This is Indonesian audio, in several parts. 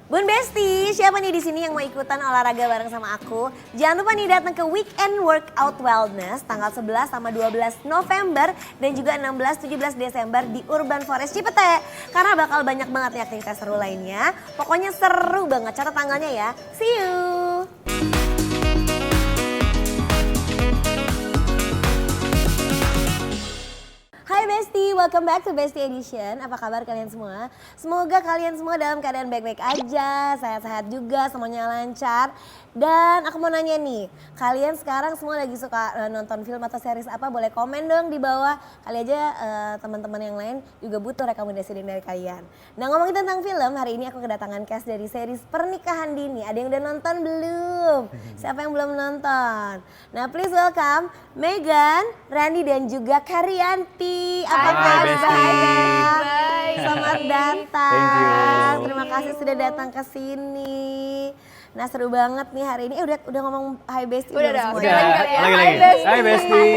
Bun Besti, siapa nih di sini yang mau ikutan olahraga bareng sama aku? Jangan lupa nih datang ke Weekend Workout Wellness tanggal 11 sama 12 November dan juga 16-17 Desember di Urban Forest Cipete. Karena bakal banyak banget nih aktivitas seru lainnya. Pokoknya seru banget, catat tanggalnya ya. See you! Hai Besti, welcome back to Besti Edition. Apa kabar kalian semua? Semoga kalian semua dalam keadaan baik-baik aja, sehat-sehat juga, semuanya lancar. Dan aku mau nanya nih, kalian sekarang semua lagi suka nonton film atau series apa? Boleh komen dong di bawah. Kali aja teman-teman yang lain juga butuh rekomendasi dari kalian. Nah ngomongin tentang film, hari ini aku kedatangan cast dari series Pernikahan Dini. Ada yang udah nonton belum? Siapa yang belum nonton? Nah please welcome Megan, Randy dan juga Karyanti. Apa kabar? Selamat datang. Thank you. Terima kasih sudah datang ke sini. Nah seru banget nih hari ini. Udah ngomong Hai Besti Udah, semua. Lagi. Hai Besti.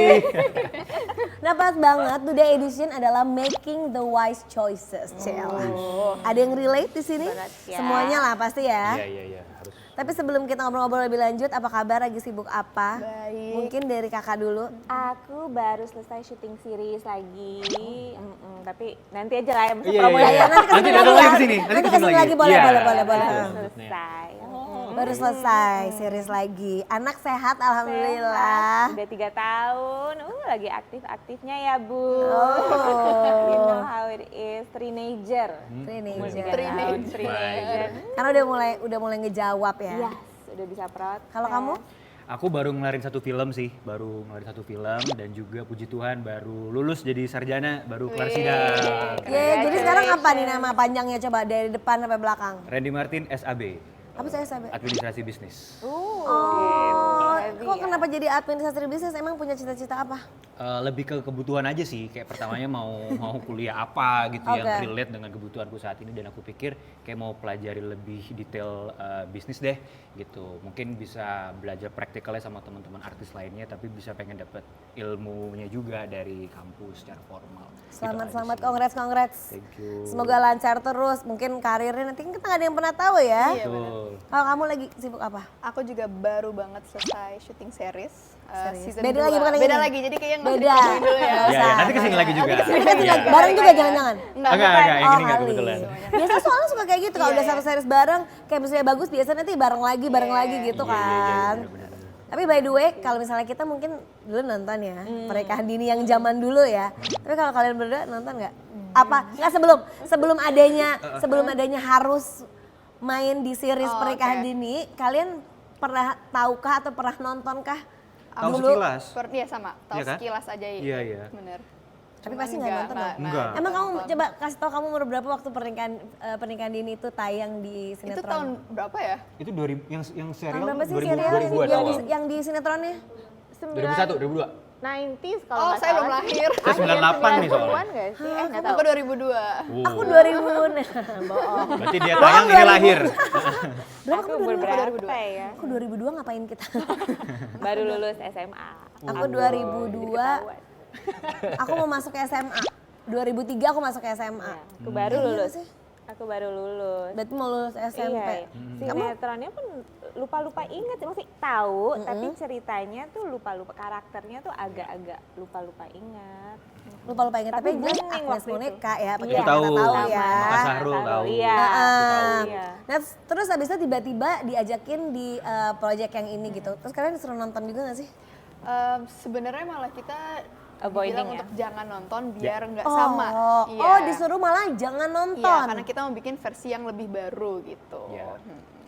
Nah pas banget Today Edition adalah Making the Wise Choices. Ada yang relate di sini? Ya. Semuanya lah pasti ya. Iya, harus. Tapi sebelum kita ngobrol-ngobrol lebih lanjut, apa kabar? Lagi sibuk apa? Baik. Mungkin dari kakak dulu. Aku baru selesai syuting series lagi, tapi nanti aja lah ya masa Iya, promo iya. ya. Nanti datang kesini lagi ya. kesini. Nanti kesini lagi boleh. Baru selesai. Baru selesai series lagi. Anak sehat alhamdulillah. Udah 3 tahun, lagi aktif-aktifnya ya Bu. Oh. You know how it is, teenager. Umur 3 tahun, teenager. Karena udah mulai ngejawab ya. Yes, udah bisa protes. Kalau kamu? Aku baru ngelarin satu film sih, dan juga puji Tuhan baru lulus jadi sarjana, baru kelar sidang. Jadi sekarang apa nih nama panjangnya coba dari depan sampai belakang? Randy Martin SAB, Apa saya sampai? Administrasi Bisnis. Oh, Heavy kok ya. kenapa jadi administrasi bisnis? Emang punya cita-cita apa? Lebih ke kebutuhan aja sih, kayak pertamanya mau kuliah apa gitu yang Oke. relate dengan kebutuhanku saat ini, dan aku pikir kayak mau pelajari lebih detail bisnis deh gitu. Mungkin bisa belajar praktikalnya sama teman-teman artis lainnya, tapi bisa pengen dapet ilmunya juga dari kampus secara formal. Selamat, congrats. Thank you. Semoga lancar terus. Mungkin karirnya nanti kita nggak ada yang pernah tahu ya. Iya, Betul. Kalau kamu lagi sibuk apa? Aku juga baru banget selesai syuting series. Season Beda 2. lagi bukan yang Beda ini? lagi, jadi kayak nggak usah Beda. diceritain dulu ya. Nggak Iya, usah. nanti kesini lagi juga. Kita Iya. bareng juga jangan-jangan. Enggak, Enggak, bukan. ini enggak kali. kebetulan. Biasa soalnya suka kayak gitu kalau Iya, udah iya. satu series bareng, kayak misalnya bagus biasa nanti bareng lagi gitu Iya, kan. benar-benar. Tapi by the way, kalau misalnya kita mungkin dulu nonton ya, Pernikahan Dini yang zaman dulu ya. Tapi kalau kalian berdua nonton nggak? Apa? Nggak sebelum adanya harus main di series Oh, Pernikahan oke. Dini, kalian pernah tahukah atau pernah nontonkah? Tahu Dulu? sekilas. Iya sama, tahu Iya kan? sekilas aja ya. Iya, iya. Bener. Tapi Cuman pasti nggak nonton dong? Enggak. Emang kamu nonton. coba kasih tau kamu umur berapa waktu Pernikahan Dini itu tayang di Itu sinetron? tahun berapa ya? Itu 2000 yang serial Tahun berapa sih 2000 serial 2000-an awal. yang di sinetronnya? 2001, 2002. 90s kalau Oh, nggak saya belum salah. lahir. Saya 98 nih soalnya. 90-an nggak sih? Nggak tahu. Aku 2002. Aku 2000. Bohong. Berarti dia tayang ini lahir. Berapa Aku kamu 2000? berberapa ya? Aku 2002 ngapain kita? Baru lulus SMA. Aku 2002, aku mau masuk ke SMA. 2003 aku masuk ke SMA. Ya, aku baru Iya lulus. sih. Aku baru lulus. Berarti mau lulus SMP. Iya, sinetronnya pun lupa-lupa inget, masih tahu, tapi ceritanya tuh lupa-lupa, karakternya tuh agak-agak lupa-lupa ingat. Lupa ingat tapi Tapi jelas booming Agnes waktu itu. Monica ya, pakai Iya, kita tahu tahu. ya. Mas Sahrul tahu. Iya. Heeh. Iya. Nah terus habis itu tiba-tiba diajakin di project yang ini gitu. Terus kalian disuruh nonton juga gak sih? Sebenarnya malah kita Avoiding bilang ya? untuk jangan nonton biar nggak sama. Iya. Oh disuruh malah jangan nonton. Iya, karena kita mau bikin versi yang lebih baru gitu. Iya.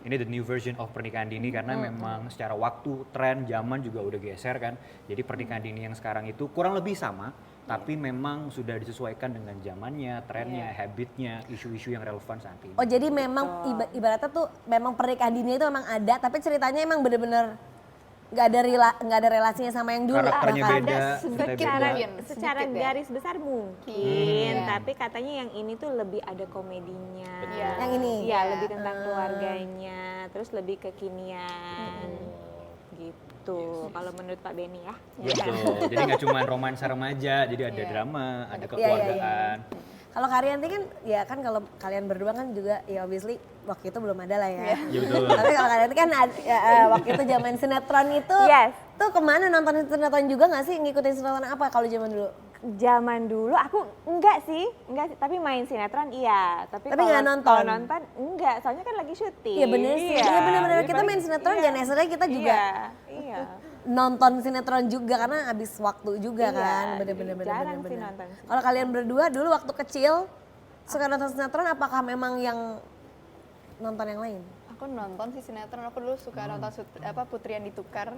Ini the new version of Pernikahan Dini karena memang secara waktu, tren, zaman juga udah geser kan. Jadi Pernikahan Dini yang sekarang itu kurang lebih sama, tapi memang sudah disesuaikan dengan zamannya, trennya, habitnya, isu-isu yang relevan saat ini. Oh jadi memang ibaratnya tuh memang Pernikahan Dini itu memang ada, tapi ceritanya emang bener-bener nggak ada relasinya sama yang dulu. Karakternya bahkan. beda, sedikit ceritanya beda. mungkin. Secara Sedikit ya. garis besar mungkin, Iya. tapi katanya yang ini tuh lebih ada komedinya. Iya. Yang ini? Iya, lebih tentang keluarganya, terus lebih kekinian. Gitu. Kalau menurut Pak Benny ya. Betul. Jadi nggak cuma romansa remaja, jadi ada drama, ada Iya, iya, kekeluargaan. Kalau Karyanti kan ya kan kalau kalian berdua kan juga ya obviously waktu itu belum ada lah ya. Iya betul. Tapi kalau Karyanti kan waktu itu zaman sinetron itu Yes. tuh kemana nonton sinetron juga nggak sih, ngikutin sinetron apa kalau zaman dulu? Zaman dulu aku enggak sih, tapi main sinetron iya. Tapi Tapi nggak nonton? Kalau nonton enggak, soalnya kan lagi syuting. Iya bener sih, iya bener-bener Jadi kita paling- main sinetron iya. dan akhirnya kita juga Iya. nonton sinetron juga karena habis waktu juga Iya, kan, jadi bener-bener. jarang sih nonton. Kalau kalian berdua dulu waktu kecil suka nonton sinetron, apakah memang yang nonton yang lain? Aku nonton sih sinetron, aku dulu suka nonton Putri yang Ditukar.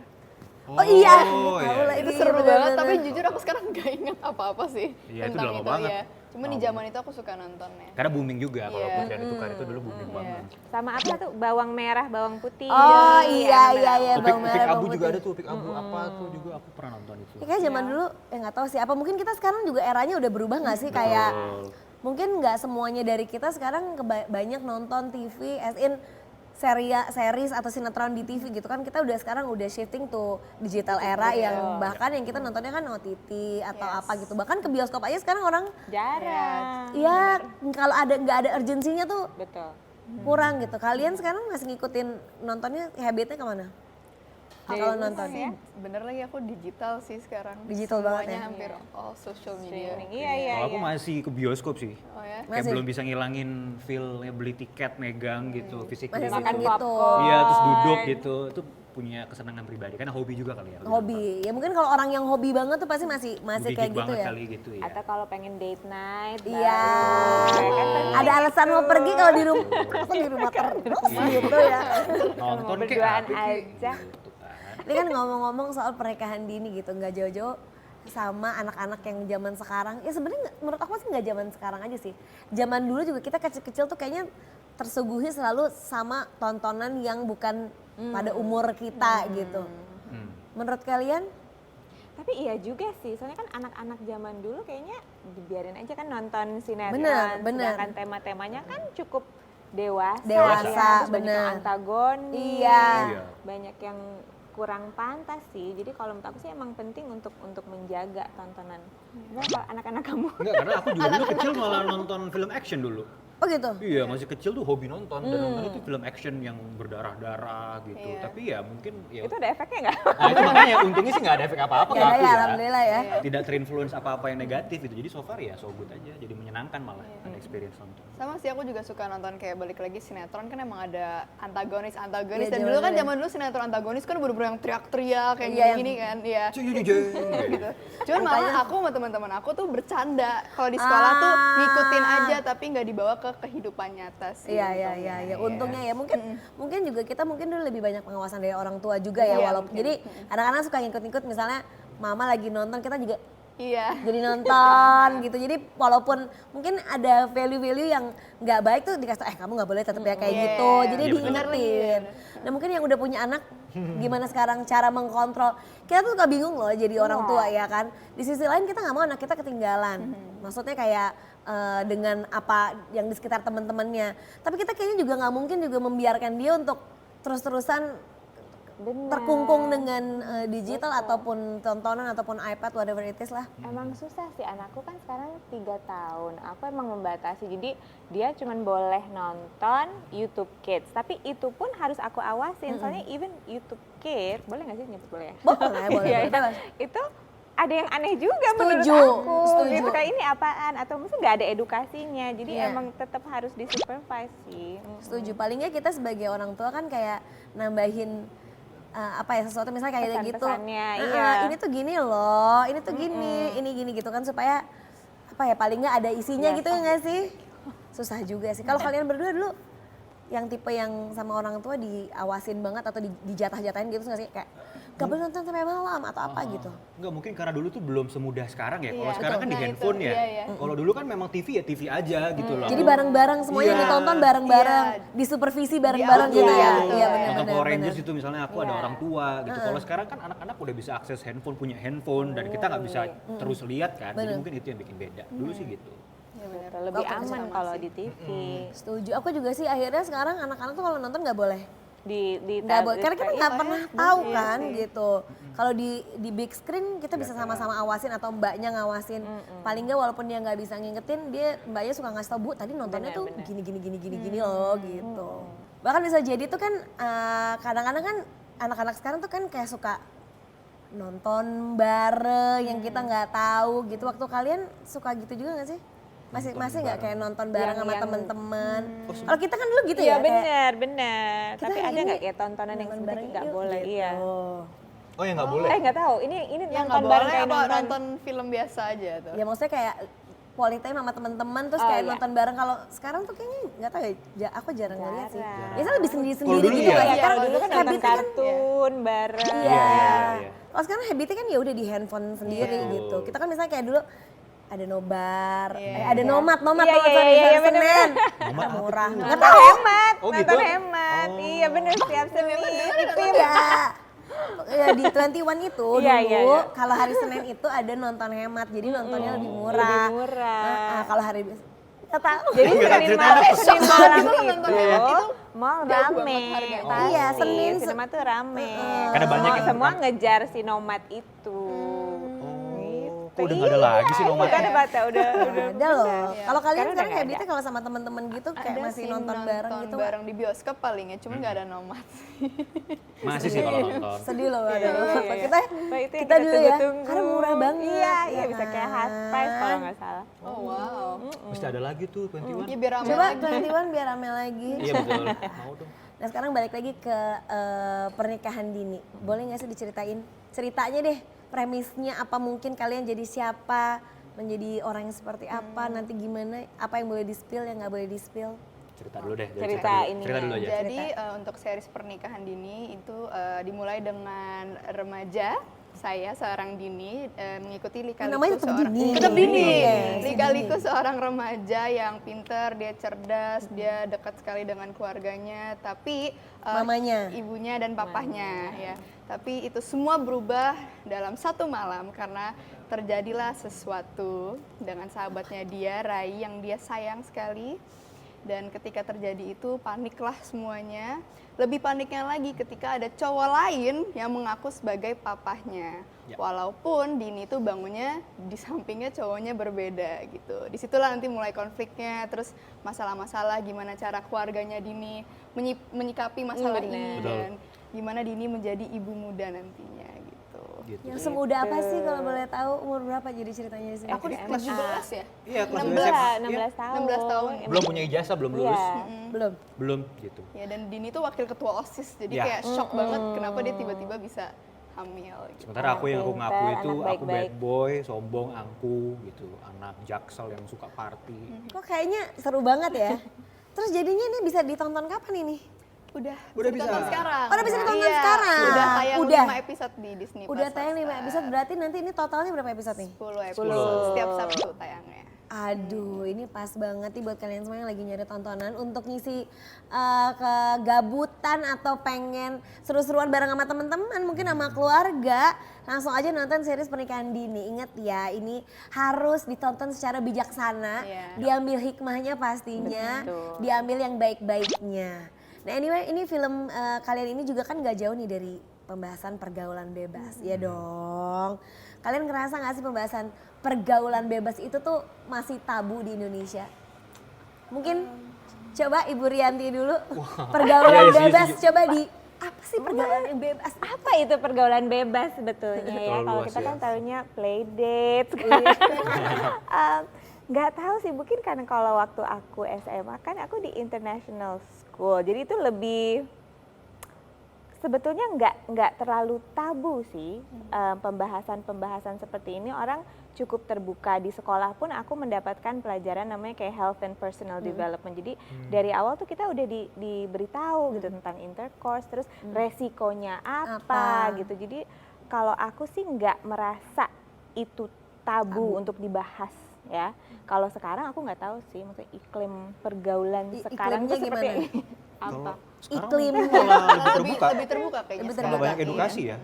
Oh, iya, Oh, tahu iya. lah Itu iya, seru bener-bener. banget, tapi jujur aku sekarang gak inget apa-apa sih Iya, itu tentang udah lama itu banget. ya. Cuma di Lama. zaman itu aku suka nontonnya. Karena booming juga kalau Iya. Putri Ditukar itu dulu booming banget. Sama apa tuh? Bawang merah, bawang putih. Oh iya iya Topik bawang merah Abu bawang juga ada putih. tuh, Topik Abu apa tuh juga aku pernah nonton itu. Ya, kayak zaman dulu nggak tahu sih, apa mungkin kita sekarang juga eranya udah berubah nggak sih, kayak Betul. mungkin nggak semuanya dari kita sekarang banyak nonton TV as in series atau sinetron di TV gitu kan, kita udah sekarang udah shifting to digital era yang bahkan yang kita nontonnya kan OTT atau apa gitu, bahkan ke bioskop aja sekarang orang Jarang. ya kalau ada nggak ada urgensinya tuh Betul. kurang gitu. Kalian sekarang masih ngikutin nontonnya, habitnya kemana? Kalau nonton Sih, bener lagi aku digital sih sekarang. Digital banget Semuanya ya? hampir all social media. Streaming. Iya, iya, Kalau aku iya. masih ke bioskop sih. Oh ya? Kayak Masih? belum bisa ngilangin feel-nya beli tiket, megang gitu, fisik Masih Makan gitu. popcorn. Iya, terus duduk gitu. Itu punya kesenangan pribadi. Karena hobi juga kali ya. Hobi ya, mungkin kalau orang yang hobi banget tuh pasti masih Geek kayak gitu banget ya. kali gitu ya. Atau kalau pengen date night. Iya. baru. Kan penting. Ada alasan mau pergi kalau di rumah, di rumah terus gitu ya. Nonton kayak berduaan apa kayak aja. gitu kan. Ini kan ngomong-ngomong soal pernikahan dini gitu, nggak jauh-jauh sama anak-anak yang zaman sekarang. Ya sebenarnya menurut aku sih nggak zaman sekarang aja sih. Zaman dulu juga kita kecil-kecil tuh kayaknya tersuguhi selalu sama tontonan yang bukan pada umur kita gitu. Hmm. Menurut kalian? Tapi iya juga sih, soalnya kan anak-anak zaman dulu kayaknya dibiarin aja kan nonton sinetron. Bener, bener. Sedangkan tema-temanya kan cukup dewasa. Dewasa, Terus banyak yang bener. antagonis. Iya. Iya. Banyak yang kurang pantas sih. Jadi kalau menurut aku sih emang penting untuk menjaga tontonan. Gimana kalau anak-anak kamu? Enggak, karena aku juga dulu kecil malah nonton film action dulu. Oh gitu? Iya, masih kecil tuh hobi nonton dan nonton itu film action yang berdarah-darah gitu. Iya. Tapi ya mungkin ya Itu ada efeknya nggak? nah itu makanya untungnya sih nggak ada efek apa-apa Ya, ke aku ya, ya. alhamdulillah ya. Tidak terinfluence apa-apa yang negatif gitu. Jadi so far ya so good aja. Jadi menyenangkan malah ada experience nonton. Sama sih aku juga suka nonton kayak balik lagi sinetron kan emang ada antagonis Iya, dan zaman dulu kan dulu ya. zaman dulu sinetron antagonis kan bener-bener yang teriak-teriak kayak Iya, gini-gini kan. Iya. Gitu. Cuman malah aku sama teman-teman aku tuh bercanda kalau di sekolah tuh ngikutin aja tapi nggak dibawa ke kehidupan nyata sih. Iya. Untungnya ya mungkin juga kita mungkin dulu lebih banyak pengawasan dari orang tua juga ya, Iya, walaupun mungkin. jadi anak-anak suka ngikut-ngikut, misalnya mama lagi nonton kita juga Iya. jadi nonton gitu. Jadi walaupun mungkin ada value-value yang nggak baik tuh dikasih tau, kamu nggak boleh tetap ya kayak Iya. gitu. Jadi Iya, bener. diingetin. Nah mungkin yang udah punya anak gimana sekarang cara mengkontrol. Kita tuh suka bingung loh jadi orang tua ya kan. Di sisi lain kita nggak mau anak kita ketinggalan. Maksudnya kayak dengan apa yang di sekitar teman-temannya. Tapi kita kayaknya juga nggak mungkin juga membiarkan dia untuk terus-terusan Benar. terkungkung dengan digital ataupun tontonan ataupun iPad whatever it is lah. Emang susah sih, anakku kan sekarang 3 tahun. Aku emang membatasi, jadi dia cuman boleh nonton YouTube Kids. Tapi itu pun harus aku awasin, soalnya even YouTube Kids, boleh nggak sih nyebut boleh ya? Boleh, boleh, Iya, boleh. iya. Itu ada yang aneh juga Setuju, menurut aku. setuju. Gitu, kayak ini apaan, atau mungkin nggak ada edukasinya. Jadi Iya. emang tetap harus disupervise sih. Setuju. Paling nggak kita sebagai orang tua kan kayak nambahin apa ya, sesuatu misalnya kayak gitu. Pesan-pesannya, "Ah, iya. Ini tuh gini loh, ini tuh gini, ini gini gitu kan, supaya apa ya, paling nggak ada isinya Iya, gitu ya nggak sih? Susah juga sih. Kalau kalian berdua dulu yang tipe yang sama orang tua diawasin banget atau dijatah-jatahin gitu nggak sih? Kayak gak boleh nonton sampai malam atau apa gitu. Enggak, mungkin karena dulu tuh belum semudah sekarang ya. Kalau Iya, sekarang kan di betul. Nah, handphone itu, ya. iya. Kalau dulu kan memang TV ya TV aja gitu loh. Jadi bareng-bareng semuanya Iya. ditonton bareng-bareng, Iya. disupervisi bareng-bareng Di gitu audio, ya. betul. Iya Nonton benar-benar. Power Rangers itu misalnya aku ada Iya. orang tua gitu. Kalau sekarang kan anak-anak udah bisa akses handphone, punya handphone dan kita nggak bisa terus lihat kan. Jadi Bener. mungkin itu yang bikin beda. Dulu sih gitu. Iya benar. Lebih Oke, aman sama kalau sih. di TV. Setuju. Aku juga sih akhirnya sekarang anak-anak tuh kalau nonton nggak boleh nggak boleh karena kita nggak pernah tahu Iya kan sih. gitu. Kalau di big screen kita bisa sama-sama awasin atau mbaknya ngawasin. Paling nggak walaupun dia nggak bisa ngingetin, mbaknya suka ngasih tau, Bu tadi nontonnya tuh gini loh gitu. Bahkan bisa jadi tuh kan kadang-kadang kan anak-anak sekarang tuh kan kayak suka nonton bareng yang kita nggak tahu gitu. Waktu kalian suka gitu juga nggak sih? Masih nggak kayak nonton bareng sama teman-teman? Kalau kita kan dulu gitu Iya ya. kayak, benar. kita Tapi ada ini nggak kayak tontonan yang nonton sebenarnya bareng nggak yuk, boleh? gitu. Iya. Oh ya nggak boleh. Nggak tahu. Ini Yang nonton nggak bareng boleh kayak apa nonton film biasa aja tuh. Ya maksudnya kayak quality time sama teman-teman terus Oh, kayak iya. nonton bareng. Kalau sekarang tuh kayaknya nggak tahu ya, aku jarang ngeliat sih. Jarang. Biasanya lebih sendiri-sendiri Kalau dulu gitu iya. kan. Iya, kalau dulu kan nonton habitnya kan kartun bareng. iya. Iya. Kalau sekarang habitnya kan ya udah di handphone sendiri Iya. gitu. Kita kan misalnya kayak dulu ada nobar, Iya. ada nomad Iya, tuh iya, sorry, iya, hari bener-bener. Senin. Nomad apa Murah. tuh? Nggak Nonton tahu. hemat, Oh, nonton gitu? hemat. Oh. Iya bener, setiap Senin. Ipim. Ya. Ya, di 21 itu Iya, dulu iya, iya. kalau hari Senin itu ada nonton hemat jadi nontonnya lebih murah. Lebih murah. Kalau hari nggak tahu. Jadi Nggak, Senin ceritanya malam, apa? Senin malam Gitu kan nonton hemat itu mall jauh banget rame. harganya. pasti. Iya, Senin Sinema tuh rame. Karena banyak yang Semua ngejar si nomad itu. Kok udah nggak ada lagi sih nomad? Udah ada baca, udah. Ada loh. Iya. Kalau kalian Sekarang udah sekarang nggak habitnya kalau sama teman-teman gitu kayak Ada masih sih nonton bareng gitu. bareng di bioskop paling ya, cuma nggak ada nomad. Masih sih kalau nonton. Sedih loh ada. Iya, iya. Kita Nah, itu yang kita dulu ya. tunggu-tunggu. Karena murah banget. Iya, ya bisa kayak kan? half price kalau nggak salah. Oh wow. Mesti ada lagi tuh 21. Ya biar rame Coba lagi. 21 biar rame lagi. Iya betul. Mau dong. Nah sekarang balik lagi ke pernikahan dini. Boleh nggak sih diceritain ceritanya deh, premisnya apa, mungkin kalian jadi siapa, menjadi orang yang seperti apa, nanti gimana, apa yang boleh di-spill, yang nggak boleh di-spill. Cerita dulu deh. Cerita dulu. ininya. Cerita dulu aja. Jadi untuk series pernikahan dini itu dimulai dengan remaja. Saya seorang Dini mengikuti lika-liku Namanya tetap seorang Dini. Tetap Dini. Iya, si Lika-liku seorang remaja yang pinter, dia cerdas, dia dekat sekali dengan keluarganya, tapi Mamanya. ibunya dan papahnya ya. Tapi itu semua berubah dalam satu malam karena terjadilah sesuatu dengan sahabatnya dia, Rai, yang dia sayang sekali. Dan ketika terjadi itu paniklah semuanya. Lebih paniknya lagi ketika ada cowok lain yang mengaku sebagai papahnya. Ya. Walaupun Dini itu bangunnya di sampingnya cowoknya berbeda gitu. Disitulah nanti mulai konfliknya, terus masalah-masalah gimana cara keluarganya Dini menyikapi masalah ini. Betul. Dan gimana Dini menjadi ibu muda nantinya gitu. Gitu. Yang semudah apa sih kalau boleh tahu, umur berapa jadi ceritanya di sini? Aku di kelas 17 ya? Iya, kelas 16. SMA. 16 tahun. 16 tahun. Belum punya ijazah, belum lulus. Iya. Belum. Belum gitu. Ya dan Dini tuh wakil ketua OSIS, jadi Ya. kayak shock banget kenapa dia tiba-tiba bisa hamil gitu. Sementara aku yang aku ngaku Pinter, itu anak aku bad baik-baik. boy, sombong, angku gitu, anak jaksel yang suka party. Kok kayaknya seru banget ya. Terus jadinya ini bisa ditonton kapan ini? Udah bisa. ditonton sekarang. Oh, udah bisa ditonton Iya, sekarang? Udah tayang Udah. 5 episode di Disney Udah Plus tayang 5 Hotstar. episode, berarti nanti ini totalnya berapa episode nih? 10 episode setiap Sabtu tayangnya. Aduh, ini pas banget nih buat kalian semua yang lagi nyari tontonan untuk ngisi kegabutan atau pengen seru-seruan bareng sama teman-teman, mungkin sama keluarga, langsung aja nonton series Pernikahan Dini. Ingat ya, ini harus ditonton secara bijaksana, Iya. diambil hikmahnya pastinya, Betul. diambil yang baik-baiknya. Nah anyway, ini film kalian ini juga kan gak jauh nih dari pembahasan pergaulan bebas, ya dong. Kalian ngerasa gak sih pembahasan pergaulan bebas itu tuh masih tabu di Indonesia? Mungkin coba Ibu Rianti dulu, pergaulan Iya, iya, bebas setuju. coba di apa sih pergaulan yang bebas? Apa itu pergaulan bebas sebetulnya ya? Terlalu Kalau luas kita ya. kan tahunya playdate. Nggak tahu sih, mungkin karena kalau waktu aku SMA kan aku di international school, jadi itu lebih sebetulnya nggak terlalu tabu sih. Pembahasan-pembahasan seperti ini orang cukup terbuka. Di sekolah pun aku mendapatkan pelajaran namanya kayak health and personal development. Jadi dari awal tuh kita udah diberitahu gitu tentang intercourse, terus resikonya apa gitu. Jadi kalau aku sih nggak merasa itu tabu untuk dibahas ya. Kalau sekarang aku nggak tahu sih, maksudnya iklim pergaulan sekarang Iklimnya tuh seperti gimana? apa? Sekarang Iklimnya. malah lebih terbuka. Lebih terbuka kayaknya. Lebih sekarang. Tambah banyak Iya. edukasi ya.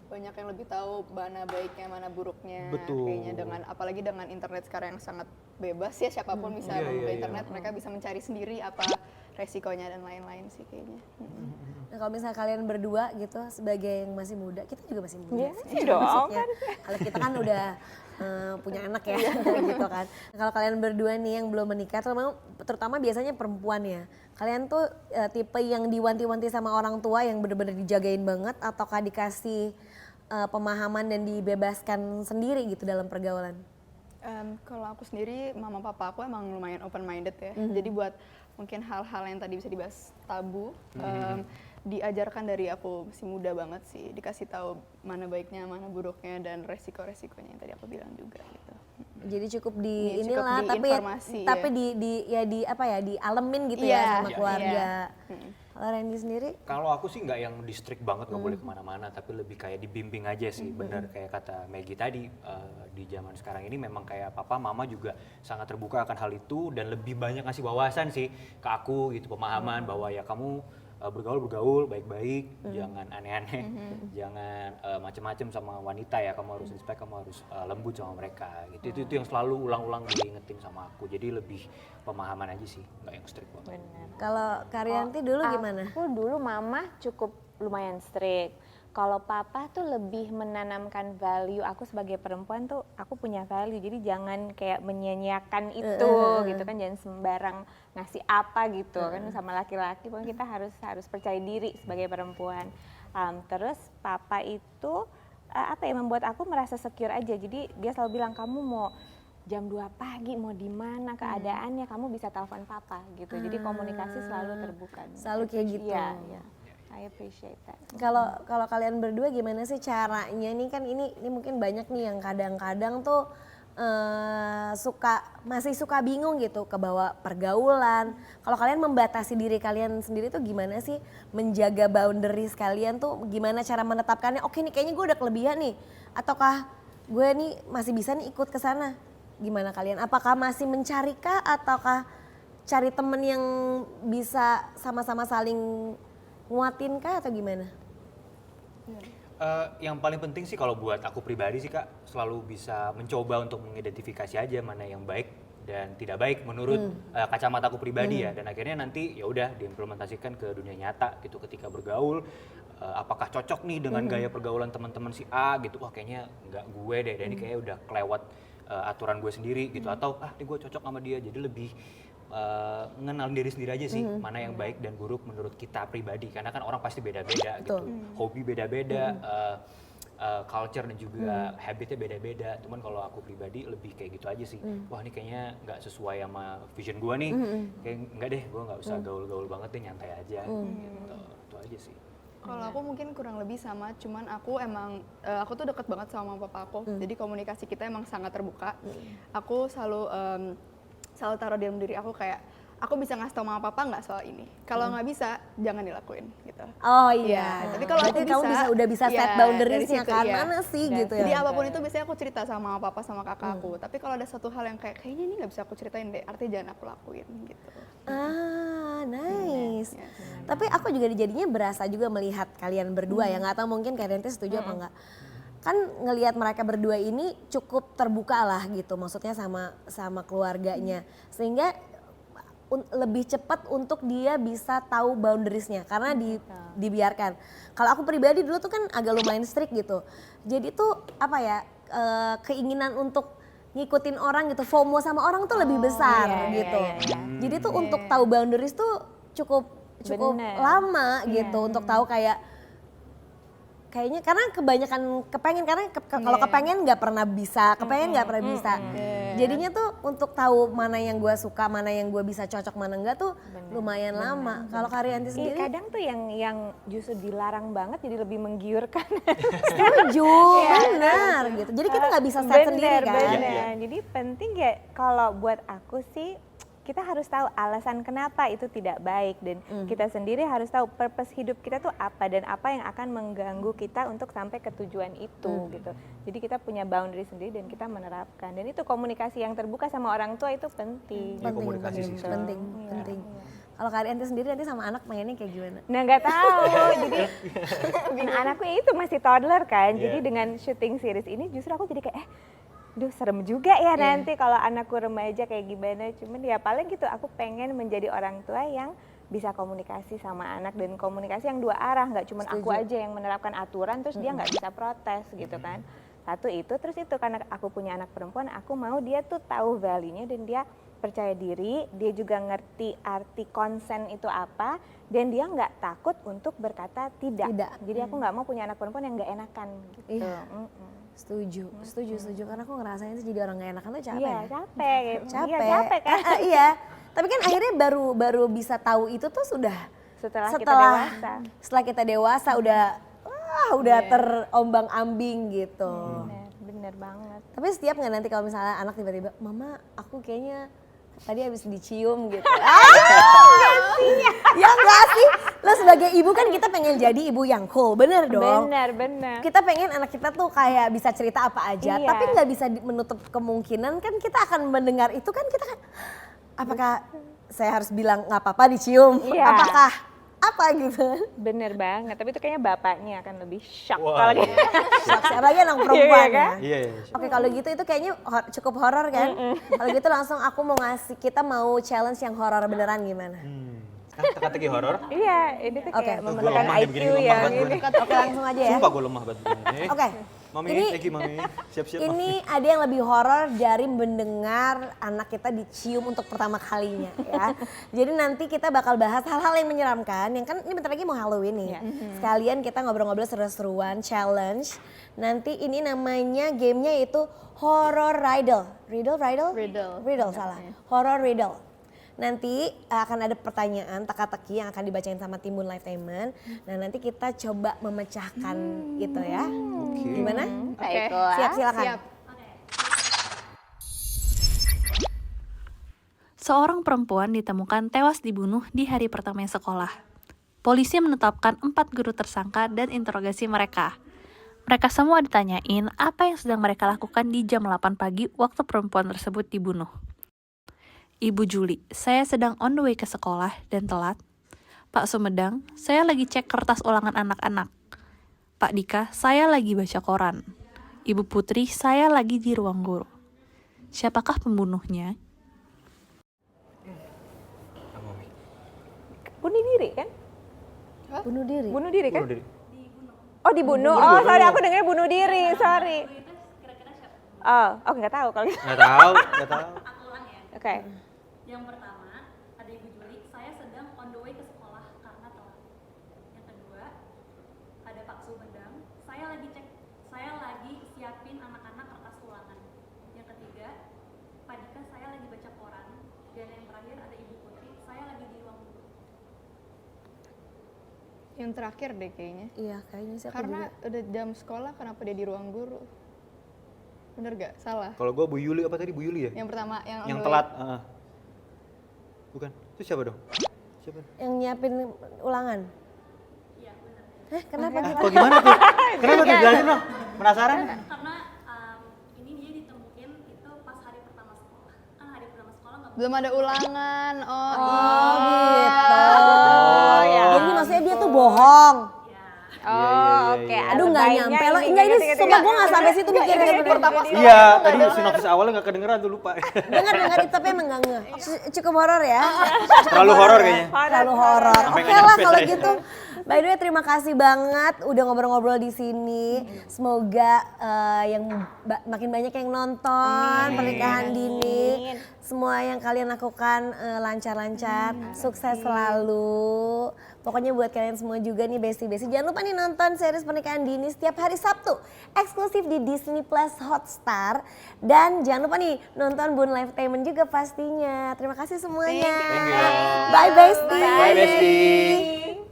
Banyak yang lebih tahu mana baiknya, mana buruknya. Betul. Kayaknya apalagi dengan internet sekarang yang sangat bebas ya, siapapun bisa Iya, membuka iya, iya. internet, mereka bisa mencari sendiri apa resikonya dan lain-lain sih kayaknya. Nah, kalau misalnya kalian berdua gitu sebagai yang masih muda, kita juga masih muda. Iya sih. sih dong, Maksudnya, kan. kalau kita kan udah punya anak ya gitu kan. Kalau kalian berdua nih yang belum menikah, terutama biasanya perempuan ya. Kalian tuh tipe yang diwanti-wanti sama orang tua yang bener-bener dijagain banget ataukah dikasih pemahaman dan dibebaskan sendiri gitu dalam pergaulan? Kalau aku sendiri, mama papa aku emang lumayan open minded ya. Jadi buat mungkin hal-hal yang tadi bisa dibahas tabu, diajarkan dari aku masih muda banget sih. Dikasih tahu mana baiknya, mana buruknya, dan resiko-resikonya yang tadi aku bilang juga gitu. Jadi cukup di Iya, cukup inilah, diinformasi, tapi ya. di apa ya, dialemin gitu Iya, ya sama iya, keluarga. iya. Kalau Randy sendiri? Kalau aku sih nggak yang di strict banget nggak boleh kemana-mana, tapi lebih kayak dibimbing aja sih. Bener kayak kata Maggie tadi, di zaman sekarang ini memang kayak papa mama juga sangat terbuka akan hal itu dan lebih banyak ngasih wawasan sih ke aku gitu, pemahaman bahwa ya kamu bergaul baik-baik, jangan aneh-aneh, jangan macem-macem sama wanita ya, kamu harus respect, kamu harus lembut sama mereka gitu. Itu yang selalu ulang-ulang diingetin sama aku, jadi lebih pemahaman aja sih, nggak yang strict banget. Bener. Kalau Karyanti dulu gimana? Aku dulu mama cukup lumayan strict. Kalau papa tuh lebih menanamkan value. Aku sebagai perempuan tuh aku punya value. Jadi jangan kayak menyia-nyiakan itu gitu kan, jangan sembarang ngasih apa gitu kan sama laki-laki. Pokoknya kita harus percaya diri sebagai perempuan. Terus papa itu apa ya, membuat aku merasa secure aja. Jadi dia selalu bilang, kamu mau jam 2 pagi mau di mana keadaannya, kamu bisa telepon papa gitu. Jadi komunikasi selalu terbuka. Selalu kayak gitu. Iya, iya. I appreciate that. Kalau kalian berdua gimana sih caranya nih, kan ini mungkin banyak nih yang kadang-kadang tuh masih suka bingung gitu kebawa pergaulan. Kalau kalian membatasi diri kalian sendiri tuh gimana sih menjaga boundaries kalian tuh, gimana cara menetapkannya? Oke nih kayaknya gue udah kelebihan nih, ataukah gue nih masih bisa nih ikut ke sana? Gimana kalian? Apakah masih mencari kah ataukah cari temen yang bisa sama-sama saling nguatin kah atau gimana? Yang paling penting sih kalau buat aku pribadi sih Kak, selalu bisa mencoba untuk mengidentifikasi aja mana yang baik dan tidak baik menurut kacamata aku pribadi ya, dan akhirnya nanti ya udah diimplementasikan ke dunia nyata gitu. Ketika bergaul, apakah cocok nih dengan gaya pergaulan teman-teman si A gitu, wah kayaknya nggak gue deh, dan ini kayaknya udah kelewat aturan gue sendiri gitu, atau ini gue cocok sama dia. Jadi lebih mengenal diri sendiri aja sih, mana yang baik dan buruk menurut kita pribadi, karena kan orang pasti beda-beda gitu, hobi beda-beda, culture dan juga habitnya beda-beda. Cuman kalau aku pribadi lebih kayak gitu aja sih, wah ini kayaknya nggak sesuai sama vision gue nih, kayak nggak deh, gue nggak usah gaul-gaul banget deh, nyantai aja gitu. Itu aja sih. Kalau aku mungkin kurang lebih sama, cuman aku emang aku tuh deket banget sama papa aku, jadi komunikasi kita emang sangat terbuka. Aku selalu taruh dalam diri aku kayak, aku bisa ngasih tau mama papa nggak soal ini? Kalau nggak bisa, jangan dilakuin gitu. Oh iya. Tapi kalau berarti aku kamu udah bisa set ya, boundariesnya dari situ, kan, iya. mana sih gitu Jadi ya? apapun itu biasanya aku cerita sama mama papa sama kakak aku. Tapi kalau ada satu hal yang kayaknya ini nggak bisa aku ceritain deh, artinya jangan aku lakuin gitu. Nice. Iya. Tapi aku juga jadinya berasa juga melihat kalian berdua ya, nggak tahu mungkin Karyanti setuju apa enggak. Kan ngelihat mereka berdua ini cukup terbuka lah gitu, maksudnya sama keluarganya, sehingga lebih cepat untuk dia bisa tahu boundariesnya karena dibiarkan. Kalau aku pribadi dulu tuh kan agak lumayan strict gitu, jadi tuh apa ya, keinginan untuk ngikutin orang gitu, FOMO sama orang tuh lebih besar gitu. Jadi tuh untuk tahu boundaries tuh cukup Bener. lama gitu untuk tahu kayaknya karena kebanyakan kepengen, karena kalau kepengen nggak pernah bisa, kepengen nggak pernah bisa. Jadinya tuh untuk tahu mana yang gue suka, mana yang gue bisa cocok, mana enggak tuh lumayan lama. Kalau Karyanti Iya, sendiri? kadang tuh yang justru dilarang banget jadi lebih menggiurkan. Setuju, benar gitu. Jadi kita nggak bisa set sendiri kan. Bener. Jadi penting ya, kalau buat aku sih kita harus tahu alasan kenapa itu tidak baik, dan kita sendiri harus tahu purpose hidup kita tuh apa dan apa yang akan mengganggu kita untuk sampai ke tujuan itu gitu. Jadi kita punya boundary sendiri dan kita menerapkan, dan itu komunikasi yang terbuka sama orang tua itu penting. Ya, komunikasi sih penting. Kalau Karyanti sendiri nanti sama anak mainnya kayak gimana? Nah nggak tahu, jadi anakku ya itu masih toddler kan, jadi Iya. dengan syuting series ini justru aku jadi kayak duh serem juga ya nanti kalau anakku remaja kayak gimana. Cuman ya paling gitu, aku pengen menjadi orang tua yang bisa komunikasi sama anak dan komunikasi yang dua arah, nggak cuma aku aja yang menerapkan aturan terus dia nggak bisa protes gitu kan. Satu itu, terus itu karena aku punya anak perempuan, aku mau dia tuh tahu value-nya dan dia percaya diri, dia juga ngerti arti konsen itu apa, dan dia nggak takut untuk berkata tidak. Jadi aku nggak mau punya anak perempuan yang nggak enakan gitu. Iya. Setuju. Karena aku ngerasain sih jadi orang gak enakan tuh capek. Iya, ya. capek gitu. Capek. Iya, capek kan. Iya. Tapi kan akhirnya baru bisa tahu itu tuh sudah Setelah kita dewasa. Setelah kita dewasa udah terombang-ambing gitu. Bener banget. Tapi setiap nggak nanti kalau misalnya anak tiba-tiba, mama aku kayaknya tadi habis dicium gitu. Ya enggak sih. Lo sebagai ibu kan kita pengen jadi ibu yang cool, bener dong. Bener. Kita pengen anak kita tuh kayak bisa cerita apa aja, Iya. tapi nggak bisa menutup kemungkinan kan kita akan mendengar itu kan kita kan, apakah saya harus bilang nggak apa-apa dicium, Iya. apakah apa gitu. Bener banget, tapi itu kayaknya bapaknya akan lebih shock Wah, kalau iya. gitu. Apalagi anak perempuan Iya, kan? ya. Iya. Oke kalau gitu itu kayaknya cukup horor kan. Kalau gitu langsung aku mau kita mau challenge yang horor beneran gimana? Teka-teki horor. Iya, ini tuh Oke. kayak Gua memenangkan lemah nih IQ begini, lemah ya. banget gue Gini. nih. Oke langsung aja ya. Sumpah gue lemah banget begini. Oke. Mami, Ini- Eki, Mami. Siap-siap. Ini ada yang lebih horor dari mendengar anak kita dicium untuk pertama kalinya ya. Jadi nanti kita bakal bahas hal-hal yang menyeramkan. Yang kan ini bentar lagi mau Halloween nih. Iya. Sekalian kita ngobrol-ngobrol seru-seruan, challenge. Nanti ini namanya gamenya itu horror riddle. Riddle salah. Horror riddle. Nanti akan ada pertanyaan teka-teki yang akan dibacain sama Timbun Lifetainment. Nah nanti kita coba memecahkan itu ya. Oke. Gimana? Baiklah. Siap silakan. Siap. Seorang perempuan ditemukan tewas dibunuh di hari pertamanya sekolah. Polisi menetapkan 4 guru tersangka dan interogasi mereka. Mereka semua ditanyain apa yang sedang mereka lakukan di jam 8 pagi waktu perempuan tersebut dibunuh. Ibu Juli, saya sedang on the way ke sekolah dan telat. Pak Sumedang, saya lagi cek kertas ulangan anak-anak. Pak Dika, saya lagi baca koran. Ibu Putri, saya lagi di ruang guru. Siapakah pembunuhnya? Bunuh diri kan? Bunuh diri. Bunuh diri kan? Bunuh diri. Oh dibunuh. Oh sorry, aku dengarnya bunuh diri. Sorry. Oh nggak tahu kalau gitu. Nggak tahu. Oke. Yang pertama, ada Ibu Juli, saya sedang on the way ke sekolah karena telat. Yang kedua, ada Pak Sumedang, saya lagi siapin anak-anak kertas ulangan. Yang ketiga, Pak Dika, saya lagi baca koran. Dan yang terakhir ada Ibu Putri, saya lagi di ruang guru. Yang terakhir deh kayaknya. Iya kayaknya sih aku Karena juga. udah jam sekolah kenapa dia di ruang guru? Bener gak? Salah. Kalau gue Bu Yuli apa tadi Bu Yuli ya? Yang pertama yang on Yang the way. telat. Bukan. Itu siapa dong? Siapa? Yang nyiapin ulangan. Iya, benar. Kenapa? Kok gimana tuh? Kenapa tuh? Jelasin dong. Penasaran? Karena ini dia ditemuin itu pas hari pertama sekolah. Kan hari pertama sekolah nggak Belum ada ulangan. Oh, Oh iya. gitu. ya. Jadi maksudnya dia tuh bohong. Oh oke. iya. Aduh nggak nyampe loh. Enggak ini sumpah gue nggak sampai situ mikirnya. Iya, tadi sinopsis awalnya nggak kedengeran tuh lupa. Dengar itu tapi emang nggak ngeh. Cukup horor ya. Terlalu horor kayaknya. Terlalu horor. Sampai Oke nggak lah nyampe kalau saya. gitu. By the way terima kasih banget udah ngobrol-ngobrol di sini. Semoga yang makin banyak yang nonton pernikahan dini. Semua yang kalian lakukan lancar-lancar, sukses selalu. Pokoknya buat kalian semua juga nih besti-besti. Jangan lupa nih nonton series pernikahan dini setiap hari Sabtu. Eksklusif di Disney Plus Hotstar. Dan jangan lupa nih nonton Bun Lifetainment juga pastinya. Terima kasih semuanya. Thank you. Bye bestie. Bye bestie.